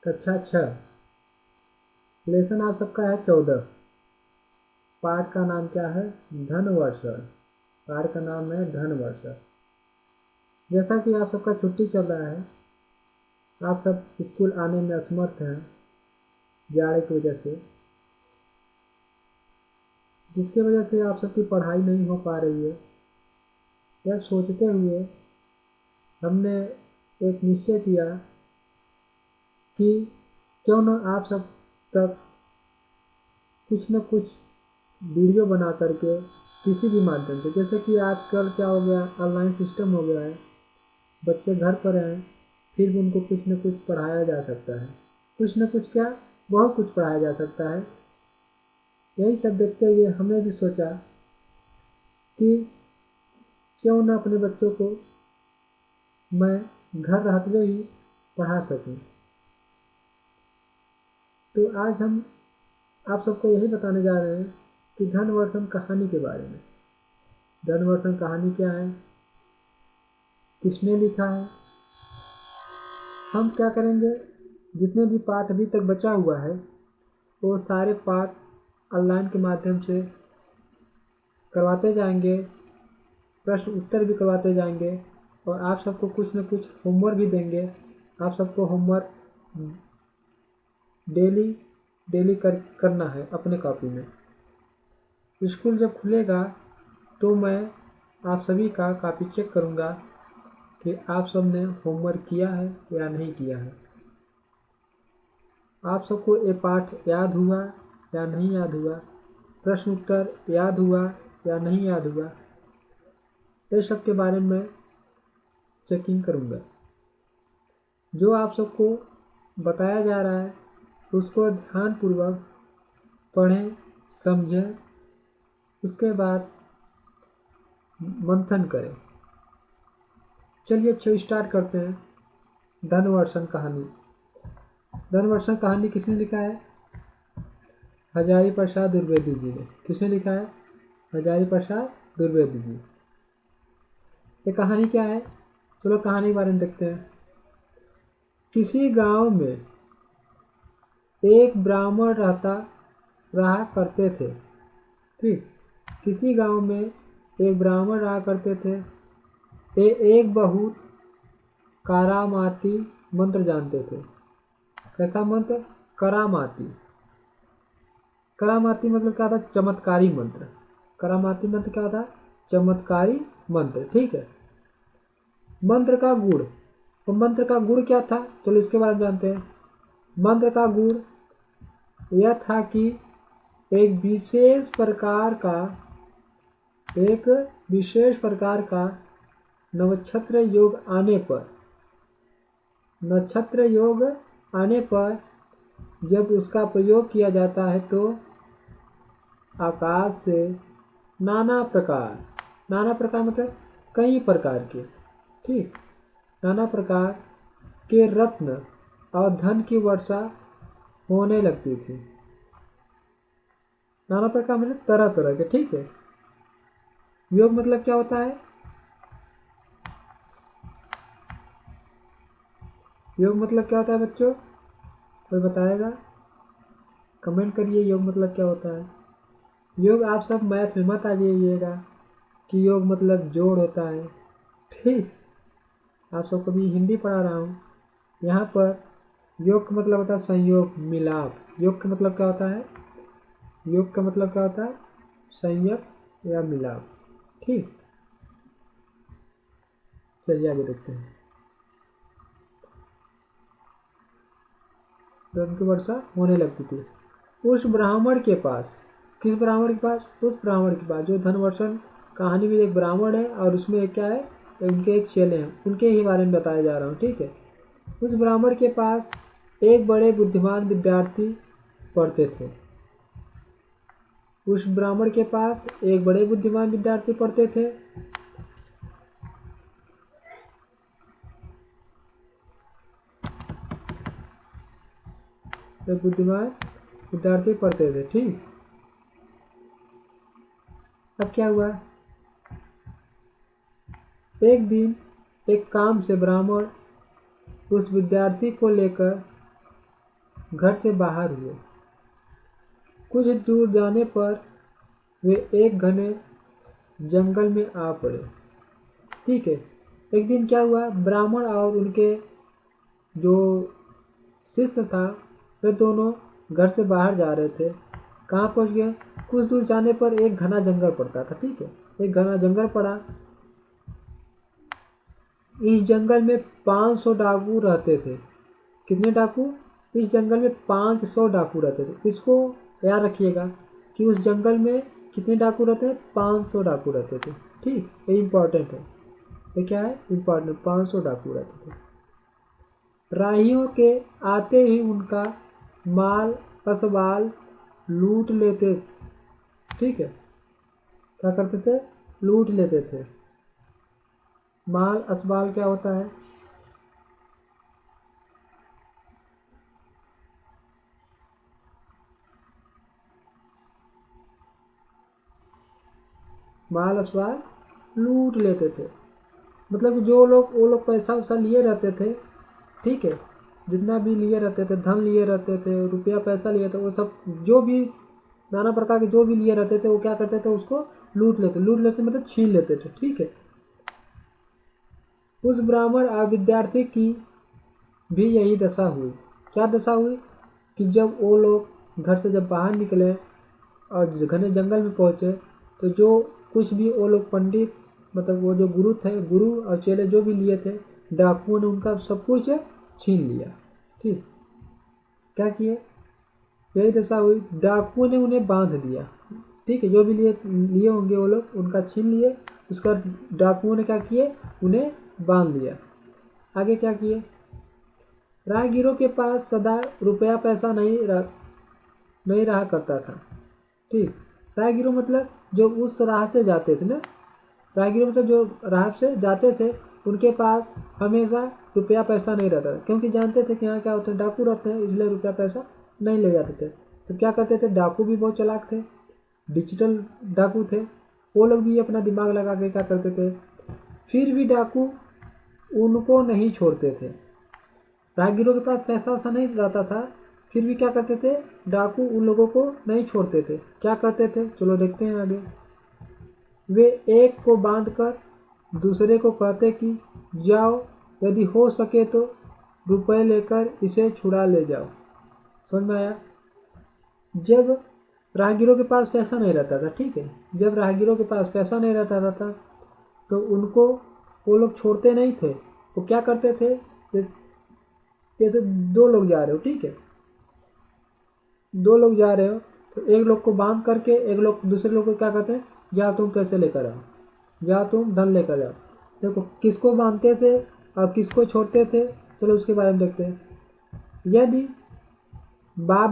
कक्षा 6। लेसन आप सबका है 14। पाठ का नाम क्या है? धनवर्षण। पाठ का नाम है धनवर्षण। जैसा कि आप सबका छुट्टी चल रहा है, आप सब स्कूल आने में असमर्थ हैं जाड़े की वजह से, जिसकी वजह से आप सबकी पढ़ाई नहीं हो पा रही है। यह सोचते हुए हमने एक निश्चय किया कि क्यों न आप सब तक कुछ न कुछ वीडियो बना करके किसी भी माध्यम से, जैसे कि आजकल क्या हो गया, ऑनलाइन सिस्टम हो गया है, बच्चे घर पर हैं फिर भी उनको कुछ न कुछ पढ़ाया जा सकता है। कुछ न कुछ क्या, बहुत कुछ पढ़ाया जा सकता है। यही सब देखते हुए हमने भी सोचा कि क्यों न अपने बच्चों को मैं घर रहते हुए ही पढ़ा सकूं। तो आज हम आप सबको यही बताने जा रहे हैं कि धनवर्षण कहानी के बारे में। धनवर्षण कहानी क्या है, किसने लिखा है, हम क्या करेंगे, जितने भी पाठ अभी तक बचा हुआ है वो सारे पाठ ऑनलाइन के माध्यम से करवाते जाएंगे, प्रश्न उत्तर भी करवाते जाएंगे और आप सबको कुछ न कुछ होमवर्क भी देंगे। आप सबको होमवर्क डेली डेली करना है अपने कॉपी में। स्कूल जब खुलेगा तो मैं आप सभी का कॉपी चेक करूँगा कि आप सब ने होमवर्क किया है या नहीं किया है। आप सबको ये पाठ याद हुआ या नहीं याद हुआ, प्रश्न उत्तर याद हुआ या नहीं याद हुआ, ये सब के बारे में चेकिंग करूँगा। जो आप सबको बताया जा रहा है उसको ध्यानपूर्वक पढ़ें, समझें, उसके बाद मंथन करें। चलिए अच्छा स्टार्ट करते हैं। धनवर्षण कहानी। धनवर्षण कहानी किसने लिखा है? हजारी प्रसाद द्विवेदी जी ने। किसने लिखा है? हजारी प्रसाद द्विवेदी जी। ये कहानी क्या है? चलो कहानी के बारे में देखते हैं। किसी गांव में एक ब्राह्मण रहा करते थे। ठीक, किसी गांव में एक ब्राह्मण रहा करते थे। ये एक बहुत करामाती मंत्र जानते थे। कैसा मंत्र? करामाती। करामाती मतलब क्या था? चमत्कारी मंत्र। करामाती मंत्र क्या था? चमत्कारी मंत्र। ठीक है। मंत्र का गुण, तो मंत्र का गुण क्या था? चलो इसके बारे में जानते हैं। मंत्र का गुण यह था कि एक विशेष प्रकार का नक्षत्र योग आने पर जब उसका प्रयोग किया जाता है तो आकाश से नाना प्रकार मतलब कई प्रकार के, ठीक, नाना प्रकार के रत्न और धन की वर्षा होने लगती थी। नाना प्रकार मतलब तरह तरह के। ठीक है। योग मतलब क्या होता है? योग मतलब क्या होता है बच्चों? कोई बताएगा? कमेंट करिए योग मतलब क्या होता है। योग आप सब मैथ में मत आ जाइएगा कि योग मतलब जोड़ होता है। ठीक, आप सबको भी हिंदी पढ़ा रहा हूँ। यहाँ पर योग का मतलब होता है संयोग, मिलाप। योग का मतलब क्या होता है? योग का मतलब क्या होता है? संयोग या मिलाप। ठीक, चलिए आगे देखते हैं। धन की वर्षा होने लगती थी। उस ब्राह्मण के पास, किस ब्राह्मण के पास? उस ब्राह्मण के पास जो धनवर्षण कहानी में एक ब्राह्मण है और उसमें क्या है, उनके एक चेले हैं, उनके ही बारे में बताया जा रहा हूँ। ठीक है। उस ब्राह्मण के पास एक बड़े बुद्धिमान विद्यार्थी पढ़ते थे। उस ब्राह्मण के पास एक बड़े बुद्धिमान विद्यार्थी पढ़ते थे। एक बुद्धिमान विद्यार्थी पढ़ते थे। ठीक, अब क्या हुआ? एक दिन एक काम से ब्राह्मण उस विद्यार्थी को लेकर घर से बाहर हुए। कुछ दूर जाने पर वे एक घने जंगल में आ पड़े। ठीक है, एक दिन क्या हुआ, ब्राह्मण और उनके जो शिष्य था वे दोनों घर से बाहर जा रहे थे। कहाँ पहुँच गए, कुछ दूर जाने पर एक घना जंगल पड़ता था। ठीक है, एक घना जंगल पड़ा। इस जंगल में 500 डाकू रहते थे। कितने डाकू, इस जंगल में 500 डाकू रहते थे। इसको याद रखिएगा कि उस जंगल में कितने डाकू रहते हैं, 500 डाकू रहते थे। ठीक, ये इंपॉर्टेंट है, ये क्या है, इंपॉर्टेंट, 500 डाकू रहते थे। राहियों के आते ही उनका माल असबाल लूट लेते। ठीक है, क्या करते थे, लूट लेते थे। माल असबाल क्या होता है, माल असबाल लूट लेते थे। मतलब जो लोग, वो लोग पैसा वैसा लिए रहते थे। ठीक है, जितना भी लिए रहते थे, धन लिए रहते थे, रुपया पैसा लिए थे, वो सब जो भी नाना प्रकार के जो भी लिए रहते थे वो क्या करते थे, उसको लूट लेते। लूट लेते मतलब छीन लेते थे। ठीक है, उस ब्राह्मण और विद्यार्थी की भी यही दशा हुई। क्या दशा हुई कि जब वो लोग घर से जब बाहर निकले और घने जंगल में पहुँचे तो जो कुछ भी वो लोग पंडित, मतलब वो जो गुरु थे, गुरु और चेले जो भी लिए थे, डाकुओं ने उनका सब कुछ छीन लिया। ठीक, क्या किए, यही दशा हुई, डाकुओं ने उन्हें बांध दिया। ठीक है, जो भी लिए होंगे वो लोग उनका छीन लिए। उसका डाकुओं ने क्या किए, उन्हें बांध लिया। आगे क्या किए, राहगीरों के पास सदा रुपया पैसा नहीं रहा करता था। ठीक, राहगीरों मतलब जो उस राह से जाते थे ना, राहगीरों मतलब जो राह से जाते थे उनके पास हमेशा रुपया पैसा नहीं रहता था, क्योंकि जानते थे कि यहाँ क्या होते हैं, डाकू रहते हैं, इसलिए रुपया पैसा नहीं ले जाते थे। तो क्या करते थे, डाकू भी बहुत चालाक थे, डिजिटल डाकू थे, वो लोग भी अपना दिमाग लगा के क्या करते थे, फिर भी डाकू उनको नहीं छोड़ते थे। राहगीरों के पास पैसा वैसा नहीं रहता था, फिर भी क्या करते थे, डाकू उन लोगों को नहीं छोड़ते थे। क्या करते थे, चलो देखते हैं आगे। वे एक को बांधकर दूसरे को कहते कि जाओ, यदि हो सके तो रुपए लेकर इसे छुड़ा ले जाओ। समझ में आया, जब राहगीरों के पास पैसा नहीं रहता था। ठीक है, जब राहगीरों के पास पैसा नहीं रहता था तो उनको वो लोग छोड़ते नहीं थे। वो क्या करते थे, जैसे दो लोग जा रहे हो, ठीक है, दो लोग जा रहे हो तो एक लोग को बांध करके एक लोग दूसरे लोग को क्या कहते हैं, जा तुम पैसे लेकर आओ, जा तुम धन लेकर जाओ। देखो किसको बांधते थे और किसको छोड़ते थे, चलो उसके बारे में देखते हैं। यदि बाप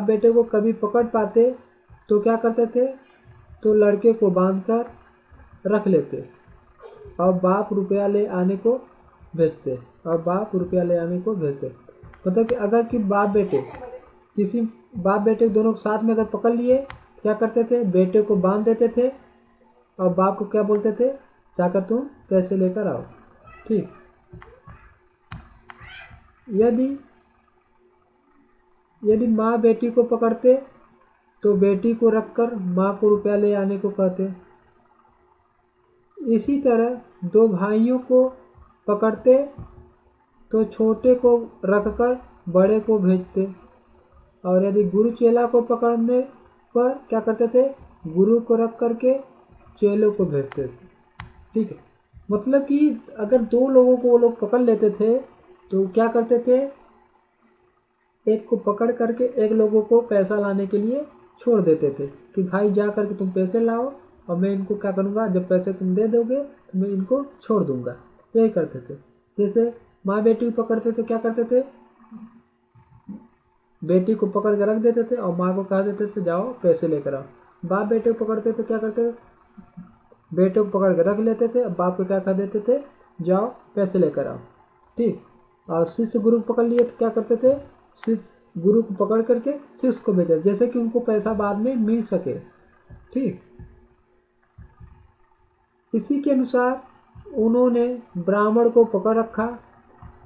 बेटे को कभी पकड़ पाते तो क्या करते थे, तो लड़के को बांधकर रख लेते और बाप रुपया ले आने को भेजते। मतलब कि अगर कि किसी बाप बेटे दोनों साथ में अगर पकड़ लिए, क्या करते थे, बेटे को बांध देते थे और बाप को क्या बोलते थे, जाकर तुम पैसे लेकर आओ। ठीक, यदि माँ बेटी को पकड़ते तो बेटी को रखकर माँ को रुपया ले आने को कहते। इसी तरह दो भाइयों को पकड़ते तो छोटे को रखकर बड़े को भेजते, और यदि गुरु चेला को पकड़ने पर क्या करते थे, गुरु को रख करके चेलों को भेजते थे। ठीक है, मतलब कि अगर दो लोगों को वो लोग पकड़ लेते थे तो क्या करते थे, एक को पकड़ करके एक लोगों को पैसा लाने के लिए छोड़ देते थे कि भाई जा करके तुम पैसे लाओ और मैं इनको क्या करूँगा, जब पैसे तुम दे दोगे तो मैं इनको छोड़ दूंगा। यही करते थे। जैसे माँ बेटी को पकड़ते तो क्या करते थे, बेटी को पकड़ कर रख देते थे और माँ को कह देते थे जाओ पैसे लेकर आओ। बाप बेटे को पकड़ते तो क्या करते थे, बेटे को पकड़ कर रख लेते थे और बाप को क्या कह देते थे, जाओ पैसे लेकर आओ। ठीक, और शिष्य गुरु को पकड़ लिए तो क्या करते थे, शिष्य गुरु को पकड़ करके शिष्य को भेजा, जैसे कि उनको पैसा बाद में मिल सके। ठीक, इसी के अनुसार उन्होंने ब्राह्मण को पकड़ रखा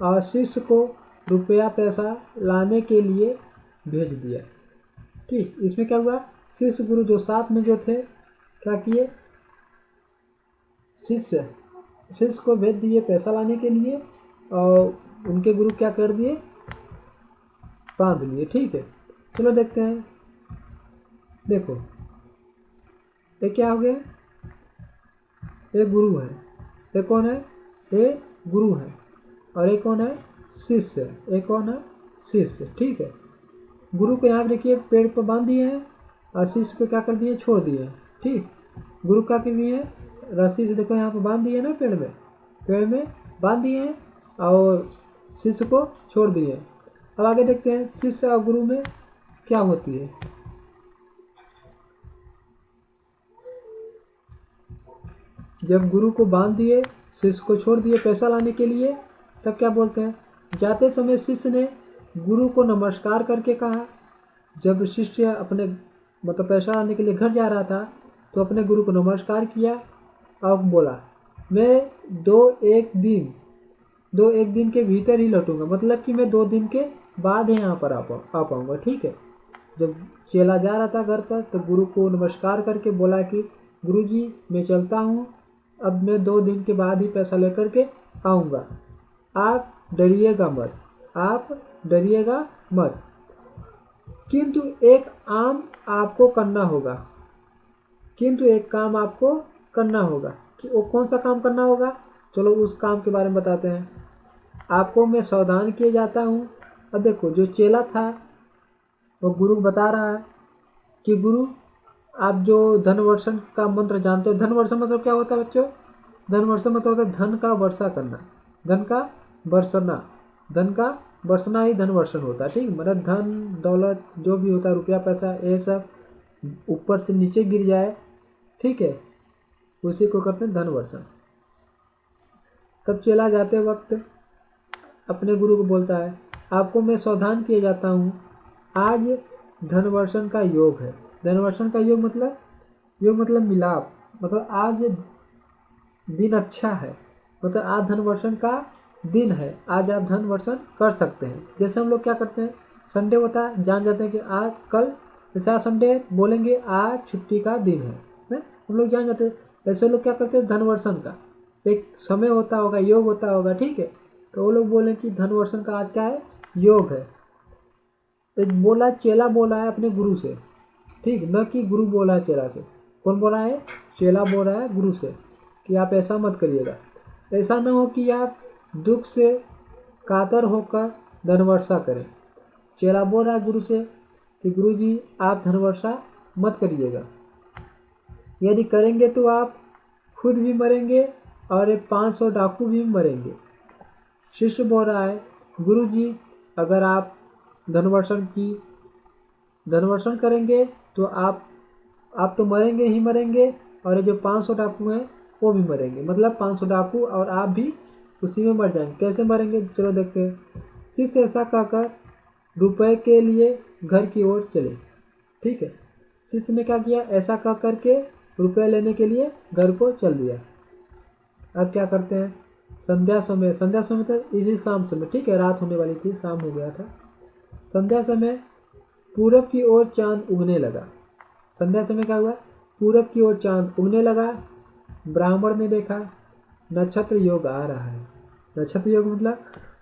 और शिष्य को रुपया पैसा लाने के लिए भेज दिया। ठीक, इसमें क्या हुआ, शिष्य गुरु जो साथ में जो थे क्या किए, शिष्य को भेज दिए पैसा लाने के लिए और उनके गुरु क्या कर दिए, बांध लिए। ठीक है, चलो देखते हैं। देखो ये क्या हो गया, ये गुरु है, ये कौन है, ये गुरु है, और ये कौन है, शिष्य है, ये कौन है, शिष्य। ठीक है, गुरु को यहाँ पे देखिए पेड़ पर बांध दिए हैं और शिष्य को क्या कर दिए, छोड़ दिए हैं। ठीक, गुरु क्या कर दिए हैं, रस्सी से देखो यहाँ पे बांध दिए ना, पेड़ में बांध दिए हैं और शिष्य को छोड़ दिए हैं। अब आगे देखते हैं शिष्य और गुरु में क्या होती है। जब गुरु को बांध दिए, शिष्य को छोड़ दिए पैसा लाने के लिए, तब क्या बोलते हैं, जाते समय शिष्य ने गुरु को नमस्कार करके कहा। जब शिष्य अपने मतलब पैसा लाने के लिए घर जा रहा था तो अपने गुरु को नमस्कार किया और बोला, मैं दो एक दिन के भीतर ही लौटूंगा, मतलब कि मैं 2 दिन के बाद ही यहाँ पर आ पाऊँगा। ठीक है, जब चेला जा रहा था घर पर तो गुरु को नमस्कार करके बोला कि गुरुजी मैं चलता हूँ, अब मैं 2 दिन के बाद ही पैसा लेकर के आऊँगा, आप डरिएगा मत, किंतु एक काम आपको करना होगा। कि वो कौन सा काम करना होगा, चलो उस काम के बारे में बताते हैं। आपको मैं सावधान किए जाता हूँ। अब देखो जो चेला था वो गुरु बता रहा है कि गुरु आप जो धनवर्षण का मंत्र जानते हो, धनवर्षण मतलब क्या होता है बच्चों, धनवर्षण मतलब होता है धन का वर्षा करना, धन का बरसना ही धनवर्षण होता है। ठीक, मतलब धन दौलत जो भी होता है, रुपया पैसा, ये सब ऊपर से नीचे गिर जाए, ठीक है, उसी को कहते हैं धनवर्षण। तब चेला जाते वक्त अपने गुरु को बोलता है, आपको मैं सावधान किए जाता हूँ, आज धनवर्षण का योग है। धनवर्षण का योग मतलब मिलाप, मतलब आज दिन अच्छा है, मतलब आज धनवर्षण का दिन है, आज आप धनवर्षण कर सकते हैं। जैसे हम लोग क्या करते हैं, संडे होता है, जान जाते हैं कि आज कल जैसे आज संडे बोलेंगे आज छुट्टी का दिन है, हम लोग जान जाते हैं। ऐसे लोग क्या करते हैं, धनवर्षण का एक समय होता होगा, योग होता होगा। ठीक है, तो वो लोग बोले कि धनवर्षण का आज क्या है, योग है। एक बोला, चेला बोला है अपने गुरु से, ठीक, न कि गुरु बोला है चेला से। कौन बोला है, चेला बोल रहा है गुरु से कि आप ऐसा मत करिएगा, ऐसा ना हो कि आप दुख से कातर होकर धनवर्षा करें। चेला बोल रहा है गुरु से कि गुरुजी आप धनवर्षा मत करिएगा, यदि करेंगे तो आप खुद भी मरेंगे और 500 डाकू भी मरेंगे। शिष्य बोल रहा है, गुरुजी अगर आप धनवर्षण करेंगे तो आप तो मरेंगे ही मरेंगे, और ये जो 500 डाकू हैं वो भी मरेंगे, मतलब 500 डाकू और आप भी उसी में मर जाएंगे। कैसे मरेंगे, चलो देखते हैं। शिष्य ऐसा कहकर रुपए के लिए घर की ओर चले। ठीक है, शिष्य ने क्या किया, ऐसा कह करके रुपए लेने के लिए घर को चल दिया। अब क्या करते हैं, संध्या समय तो इसी शाम समय, ठीक है, रात होने वाली थी, शाम हो गया था। संध्या समय पूरब की ओर चांद उगने लगा। संध्या समय क्या हुआ, पूरब की ओर चांद उगने लगा। ब्राह्मण ने देखा नक्षत्र योग आ रहा है। नक्षत्र योग मतलब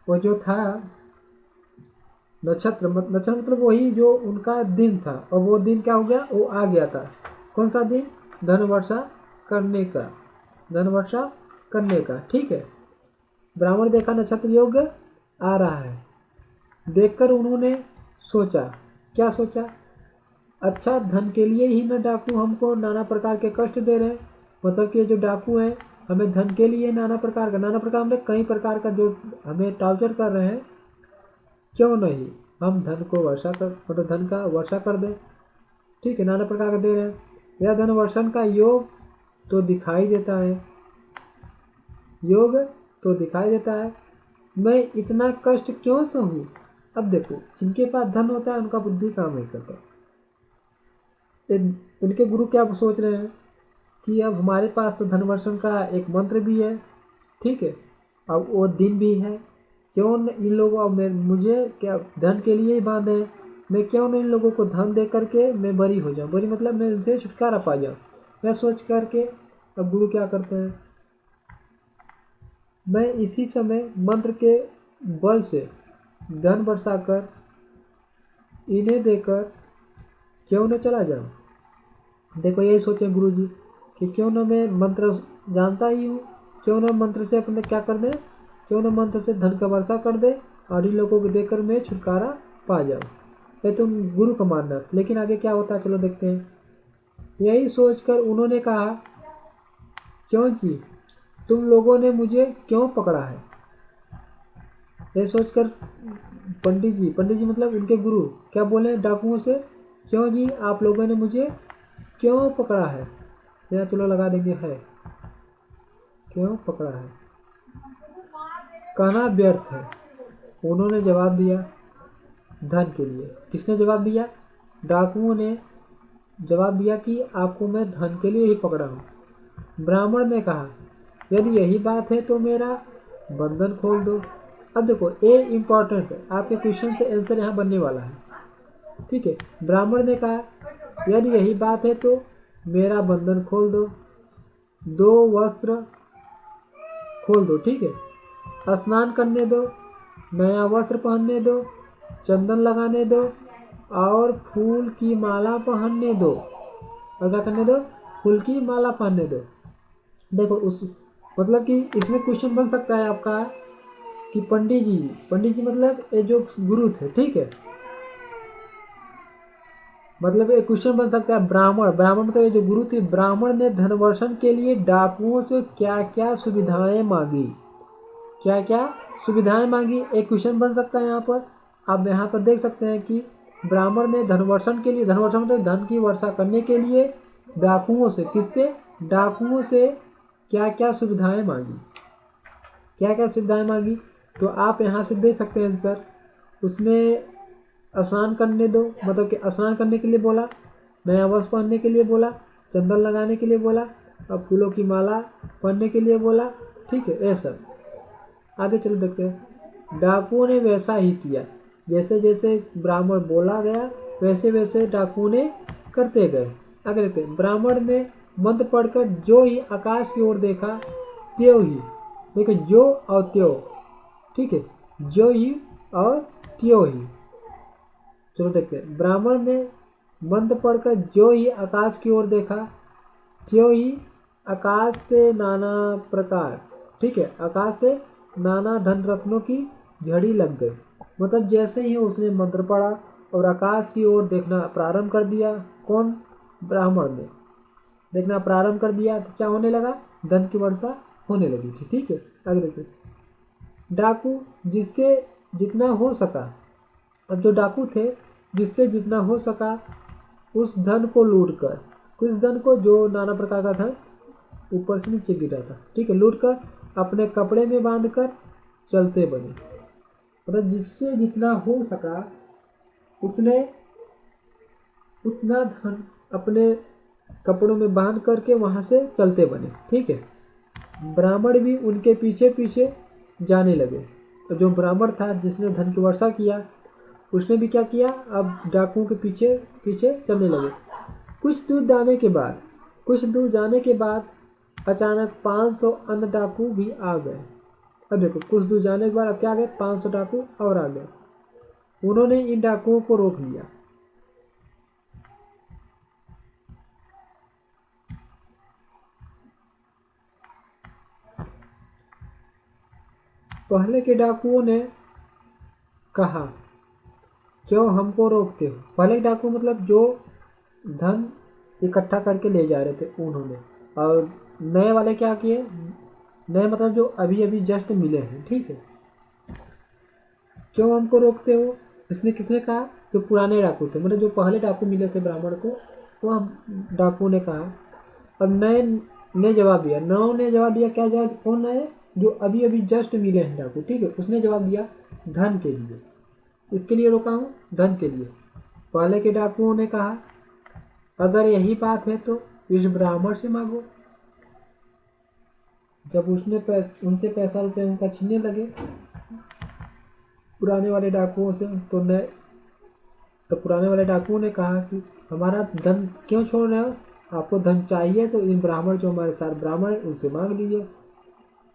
वो जो था, नक्षत्र मतलब वही जो उनका दिन था, और वो दिन क्या हो गया, वो आ गया था। कौन सा दिन, धनवर्षा करने का। ठीक है, ब्राह्मण देखा नक्षत्र योग आ रहा है। देखकर उन्होंने सोचा, क्या सोचा, अच्छा धन के लिए ही न डाकू हमको नाना प्रकार के कष्ट दे रहे हैं, मतलब कि जो डाकू हैं हमें धन के लिए नाना प्रकार में कई प्रकार का जो हमें टॉर्चर कर रहे हैं, क्यों नहीं हम धन को धन का वर्षा कर दें। ठीक है, नाना प्रकार का दे रहे हैं। यह धन वर्षण का योग तो दिखाई देता है, मैं इतना कष्ट क्यों सहूँ। अब देखो, जिनके पास धन होता है उनका बुद्धि काम नहीं करता। उनके गुरु क्या सोच रहे हैं कि अब हमारे पास तो धनवर्षण का एक मंत्र भी है, ठीक है, अब वो दिन भी है, क्यों इन लोगों मुझे क्या धन के लिए ही बांधे हैं, मैं क्यों न इन लोगों को धन दे करके मैं बरी हो जाऊँ, बरी मतलब मैं इनसे छुटकारा पा जाऊँ। मैं सोच करके अब गुरु क्या करते हैं, मैं इसी समय मंत्र के बल से धन बरसाकर इन्हें देकर क्यों न चला जाऊँ। देखो यही सोचे गुरु जी कि क्यों न मैं मंत्र जानता ही हूँ, क्यों न मंत्र से अपने क्या कर दे, क्यों न मंत्र से धन का वर्षा कर दे और इन लोगों को देकर मैं छुटकारा पा जाऊँ। ये तुम गुरु का मानना। लेकिन आगे क्या होता है चलो देखते हैं। यही सोचकर उन्होंने कहा, क्यों जी तुम लोगों ने मुझे क्यों पकड़ा है। ये सोचकर पंडित जी मतलब उनके गुरु क्या बोले डाकुओं से, क्यों जी आप लोगों ने मुझे क्यों पकड़ा है। यहाँ तुला लगा देंगे है, क्यों पकड़ा है, कहना व्यर्थ है। उन्होंने जवाब दिया, धन के लिए। किसने जवाब दिया, डाकुओं ने जवाब दिया कि आपको मैं धन के लिए ही पकड़ा हूँ। ब्राह्मण ने कहा, यदि यही बात है तो मेरा बंधन खोल दो। अब देखो ये इम्पोर्टेंट है, आपके क्वेश्चन से आंसर यहाँ बनने वाला है, ठीक है। ब्राह्मण ने कहा, यदि यही बात है तो मेरा बंधन खोल दो, दो वस्त्र खोल दो, ठीक है। स्नान करने दो, नया वस्त्र पहनने दो, चंदन लगाने दो और फूल की माला पहनने दो। और क्या करने दो, फूल की माला पहनने दो। देखो उस मतलब कि इसमें क्वेश्चन बन सकता है आपका कि पंडित जी मतलब ये जो गुरु थे, ठीक है, मतलब एक क्वेश्चन बन सकता है ब्राह्मण मतलब ये जो गुरु थे, ब्राह्मण ने धनवर्षण के लिए डाकुओं से क्या क्या सुविधाएं मांगी, क्या क्या सुविधाएं मांगी, एक क्वेश्चन बन सकता है यहाँ पर। आप यहाँ पर देख सकते हैं कि ब्राह्मण ने धनवर्षण के लिए, धनवर्षण मतलब धन की वर्षा करने के लिए डाकुओं से, किससे, डाकुओं से क्या क्या सुविधाएं मांगी, क्या क्या सुविधाएं मांगी। तो आप यहाँ से देख सकते हैं आंसर। उसमें स्नान करने दो, मतलब कि स्नान करने के लिए बोला, नया वस्त्र पहनने के लिए बोला, चंदन लगाने के लिए बोला और फूलों की माला पहनने के लिए बोला, ठीक है। ये सब आगे चलो देखते हैं। डाकुओं ने वैसा ही किया, जैसे जैसे ब्राह्मण बोला गया वैसे वैसे डाकुओं ने करते गए। आगे देखते हैं। ब्राह्मण ने मंत्र पढ़कर जो ही आकाश की ओर देखा त्यों ही, देखो जो और त्यों, ठीक है, जो ही और त्यों ही। चलो देखते हैं। ब्राह्मण ने मंत्र पढ़कर जो ही आकाश की ओर देखा त्यों ही आकाश से नाना प्रकार, ठीक है, आकाश से नाना धन रत्नों की झड़ी लग गई। मतलब जैसे ही उसने मंत्र पढ़ा और आकाश की ओर देखना प्रारंभ कर दिया, कौन, ब्राह्मण ने देखना प्रारंभ कर दिया तो क्या होने लगा, धन की वर्षा होने लगी थी, ठीक है। आगे देखते। डाकू जिससे जितना हो सका, अब जो डाकू थे जिससे जितना हो सका उस धन को लूट कर, किस धन को, जो नाना प्रकार का धन ऊपर से नीचे गिरा था, ठीक है, लूट कर अपने कपड़े में बांध कर चलते बने। मतलब जिससे जितना हो सका उसने उतना धन अपने कपड़ों में बांध करके वहां से चलते बने, ठीक है। ब्राह्मण भी उनके पीछे पीछे जाने लगे। तो जो ब्राह्मण था जिसने धन की वर्षा किया उसने भी क्या किया, अब डाकुओं के पीछे पीछे चलने लगे। कुछ दूर जाने के बाद अचानक 500 अन्य डाकू भी आ गए। अब देखो कुछ दूर जाने के बाद अब क्या आ गए, 500 डाकू और आ गए। उन्होंने इन डाकुओं को रोक लिया। पहले के डाकुओं ने कहा, क्यों हमको रोकते हो। पहले के डाकू मतलब जो धन इकट्ठा करके ले जा रहे थे उन्होंने, और नए वाले क्या किए, नए मतलब जो अभी अभी जस्ट मिले हैं, ठीक है। क्यों हमको रोकते हो, इसने किसने कहा, जो पुराने डाकू थे, मतलब जो पहले डाकू मिले थे ब्राह्मण को, वो हम डाकू ने कहा। अब नए ने जवाब दिया, नौ ने जवाब दिया, क्या जवाब, कौन नए, जो अभी अभी जस्ट मिले हैं डाकू, ठीक है, उसने जवाब दिया धन के लिए। इसके लिए रोका हूँ, धन के लिए। पहले के डाकुओं ने कहा, अगर यही बात है तो इस ब्राह्मण से मांगो। जब उसने उनसे पैसा रुपये उनका छीनने लगे पुराने वाले डाकुओं से। तो पुराने वाले डाकुओं ने कहा कि हमारा धन क्यों छोड़ रहे हो, आपको धन चाहिए तो इन ब्राह्मण जो हमारे साथ ब्राह्मण है उनसे मांग लीजिए।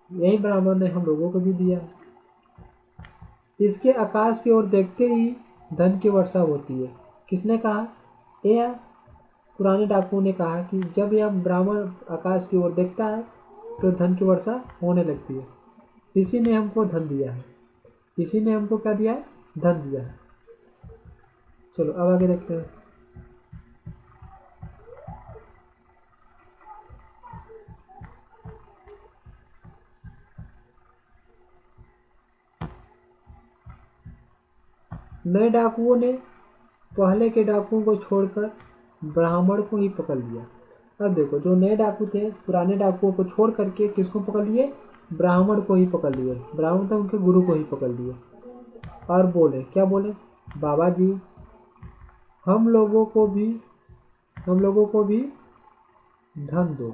यही ब्राह्मण ने हम लोगों को भी दिया। इसके आकाश की ओर देखते ही धन की वर्षा होती है। किसने कहा? यह पुराने डाकुओं ने कहा कि जब यह ब्राह्मण आकाश की ओर देखता है तो धन की वर्षा होने लगती है। इसी ने हमको धन दिया है, इसी ने हमको क्या दिया है? धन दिया है। चलो अब आगे देखते हैं। नए डाकुओं ने पहले के डाकुओं को छोड़कर ब्राह्मण को ही पकड़ लिया। अब देखो, जो नए डाकू थे पुराने डाकुओं को छोड़ करके किसको पकड़ लिए? ब्राह्मण को ही पकड़ लिए। ब्राह्मण तो उनके गुरु को ही पकड़ लिए और बोले, क्या बोले? बाबा जी, हम लोगों को भी धन दो।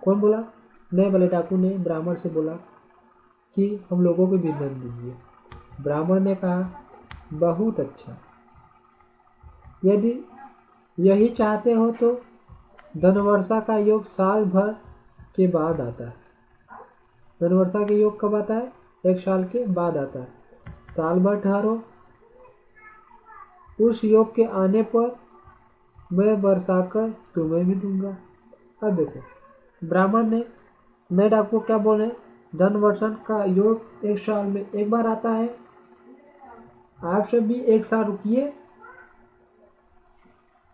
कौन बोला? नए वाले डाकू ने ब्राह्मण से बोला कि हम लोगों को भी धन दीजिए। ब्राह्मण ने कहा, बहुत अच्छा, यदि यही चाहते हो तो धनवर्षा का योग साल भर के बाद आता है। धनवर्षा के योग कब आता है? 1 साल के बाद आता है। साल भर ठहरो, उस योग के आने पर मैं बरसा कर तुम्हें भी दूंगा। अब देखो, ब्राह्मण ने नए डाकू को क्या बोले? धनवर्षण का योग 1 साल में एक बार आता है, आप सब भी 1 साल रुकिए,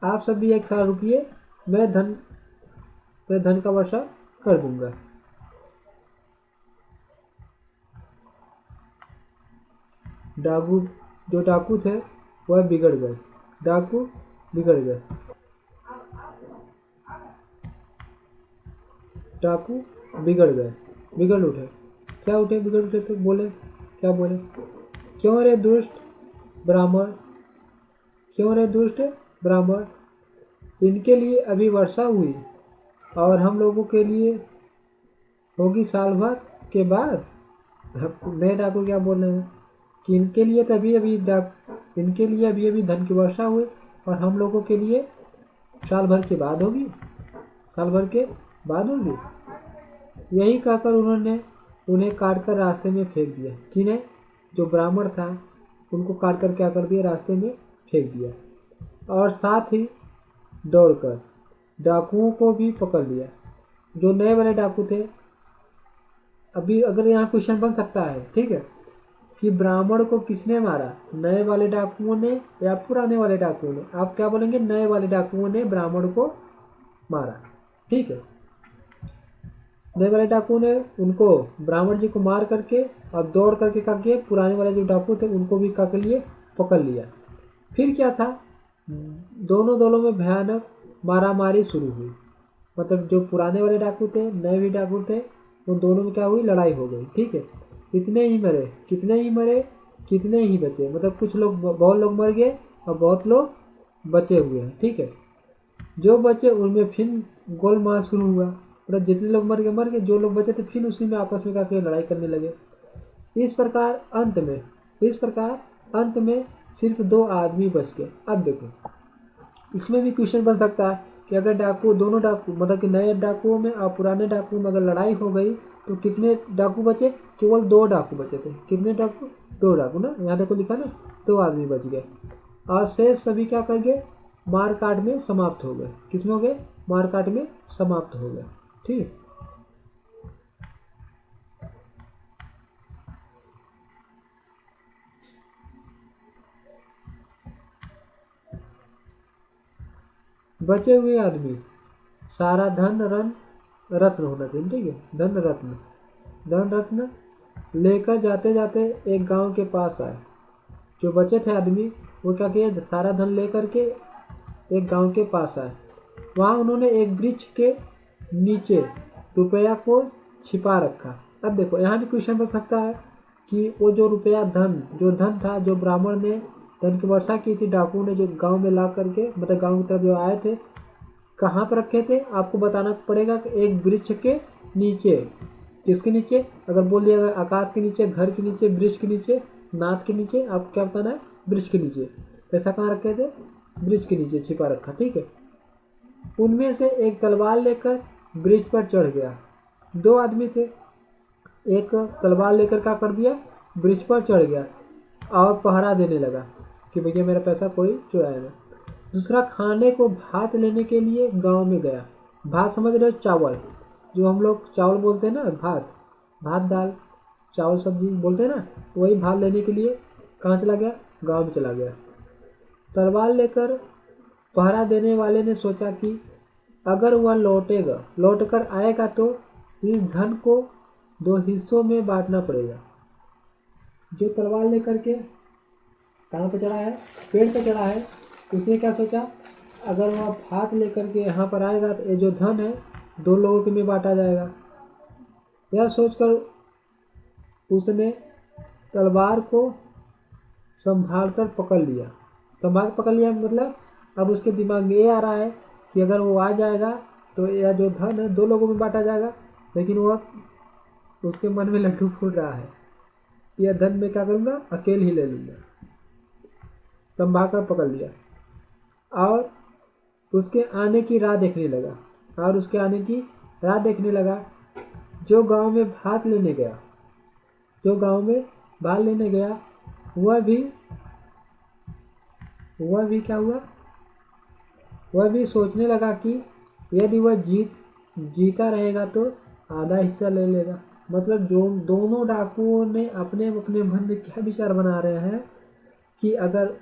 आप सब भी 1 साल रुकिए, मैं धन का वर्षा कर दूंगा। जो डाकू थे वह बिगड़ गए। डाकू बिगड़ गए। डाकू बिगड़ गए, बिगड़ उठे। क्या उठे? बिगड़ उठे तो बोले, क्या बोले? क्यों रे दुष्ट ब्राह्मण, क्यों रे दुष्ट ब्राह्मण, इनके लिए अभी वर्षा हुई और हम लोगों के लिए होगी साल भर के बाद। नए डाकू क्या बोल रहे हैं कि इनके लिए अभी धन की वर्षा हुई और हम लोगों के लिए साल भर के बाद होगी, साल भर के बाद होगी। यही कहकर उन्होंने उन्हें काटकर रास्ते में फेंक दिया। किन्हें? जो ब्राह्मण था उनको काटकर क्या कर दिया? रास्ते में फेंक दिया। और साथ ही दौड़कर डाकुओं को भी पकड़ लिया। जो नए वाले डाकू थे, अभी अगर यहाँ क्वेश्चन बन सकता है, ठीक है, कि ब्राह्मण को किसने मारा? नए वाले डाकुओं ने या पुराने वाले डाकुओं ने? आप क्या बोलेंगे? नए वाले डाकुओं ने ब्राह्मण को मारा। ठीक है, नए वाले डाकू ने उनको ब्राह्मण जी को मार करके और दौड़ करके क्या किए? पुराने वाले जो डाकू थे उनको भी क्या कर लिए? पकड़ लिया। फिर क्या था? दोनों दलों में भयानक मारामारी शुरू हुई। मतलब जो पुराने वाले डाकू थे, नए भी डाकू थे, उन दोनों में क्या हुई? लड़ाई हो गई। ठीक है, कितने ही मरे, कितने ही बचे। मतलब कुछ लोग, बहुत लोग मर गए और बहुत लोग बचे हुए हैं। ठीक है, जो बचे उनमें फिर गोलमाल शुरू हुआ। मतलब जितने लोग मर गए, जो लोग बचे थे फिर उसी में आपस में क्या किया? लड़ाई करने लगे। इस प्रकार अंत में सिर्फ 2 आदमी बच गए। अब देखो, इसमें भी क्वेश्चन बन सकता है कि अगर दोनों डाकू, मतलब कि नए डाकुओं में और पुराने डाकुओं में अगर लड़ाई हो गई तो कितने डाकू बचे? केवल 2 डाकू बचे थे। कितने डाकू? 2 डाकू ना, यहाँ देखो लिखा ना, 2 आदमी बच गए और शेष सभी क्या कर गए? मारकाट में समाप्त हो गए। किसमें हो गए? मारकाट में समाप्त हो गए। ठीक, बचे हुए आदमी सारा धन रत्न होना चाहिए। ठीक है, धन रत्न लेकर जाते जाते एक गांव के पास आए। जो बचे थे आदमी वो क्या किए? सारा धन लेकर के एक गांव के पास आए। वहाँ उन्होंने एक वृक्ष के नीचे रुपया को छिपा रखा। अब देखो, यहाँ भी क्वेश्चन बन सकता है कि वो जो रुपया धन था, जो ब्राह्मण ने धन की वर्षा की थी, डाकू ने जो गांव में ला करके, मतलब गांव की तरफ जो आए थे, कहाँ पर रखे थे? आपको बताना पड़ेगा कि एक वृक्ष के नीचे। किसके नीचे? अगर बोल दिया आकाश के नीचे, घर के नीचे, वृक्ष के नीचे, नाद के नीचे, अब क्या बताना है, वृक्ष के नीचे। पैसा कहाँ रखे थे, वृक्ष के नीचे छिपा रखा, ठीक है। उनमें से एक तलवार लेकर वृक्ष पर चढ़ गया। 2 आदमी थे, एक तलवार लेकर क्या कर दिया, वृक्ष पर चढ़ गया और पहरा देने लगा कि भैया मेरा पैसा कोई चुराएगा। दूसरा खाने को भात लेने के लिए गांव में गया। भात समझ रहे हो, चावल, जो हम लोग चावल बोलते हैं ना, भात, भात दाल चावल सब्जी बोलते हैं ना, वही भात लेने के लिए कहाँ चला गया, गांव में चला गया। तलवार लेकर पहरा देने वाले ने सोचा कि अगर वह लौट कर आएगा तो इस धन को 2 हिस्सों में बांटना पड़ेगा। जो तलवार लेकर के कहाँ पे चढ़ा है, पेड़ पे चढ़ा है, उसने क्या सोचा, अगर वह भात लेकर के यहाँ पर आएगा तो ये जो धन है 2 लोगों के में बांटा जाएगा। यह सोचकर उसने तलवार को संभाल कर पकड़ लिया। संभाल पकड़ लिया मतलब अब उसके दिमाग में ये आ रहा है कि अगर वो आ जाएगा तो यह जो धन है 2 लोगों में बांटा जाएगा, लेकिन वह उसके मन में लड्डू फूट रहा है, यह धन मैं क्या करूँगा, अकेले ही ले लूँगा। संभाल कर पकड़ लिया और उसके आने की राह देखने लगा। जो गांव में भात लेने गया वह भी क्या हुआ, वह भी सोचने लगा कि यदि वह जीता रहेगा तो आधा हिस्सा ले लेगा। मतलब जो दोनों डाकुओं ने अपने अपने मन में क्या विचार बना रहे हैं कि अगर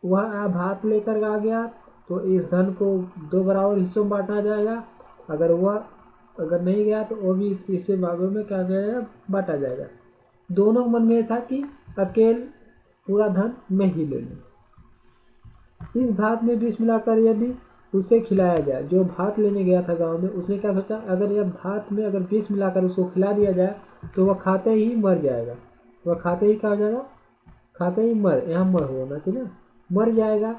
वह भात लेकर आ गया तो इस धन को 2 बराबर हिस्सों में बांटा जाएगा, अगर नहीं गया तो वो भी इससे भागों में क्या जाएगा, बांटा जाएगा। दोनों मन में था कि अकेले पूरा धन मैं ही ले लूँ। इस भात में विष मिलाकर यदि उसे खिलाया जाए, जो भात लेने गया था गांव में, उसने क्या सोचा, अगर यह भात में अगर विष मिलाकर उसको खिला दिया जाए तो वह खाते ही मर जाएगा। वह खाते ही क्या हो जाएगा, खाते ही यहाँ मर होना चाहिए ना, मर जाएगा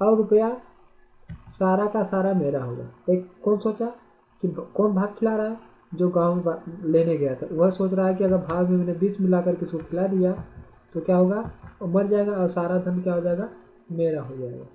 और रुपया सारा का सारा मेरा होगा। एक कौन सोचा कि कौन भात खिला रहा है, जो गांव में लेने गया था, वह सोच रहा है कि अगर भात में मैंने विष मिलाकर किसी को खिला दिया तो क्या होगा, मर जाएगा और सारा धन क्या हो जाएगा, मेरा हो जाएगा।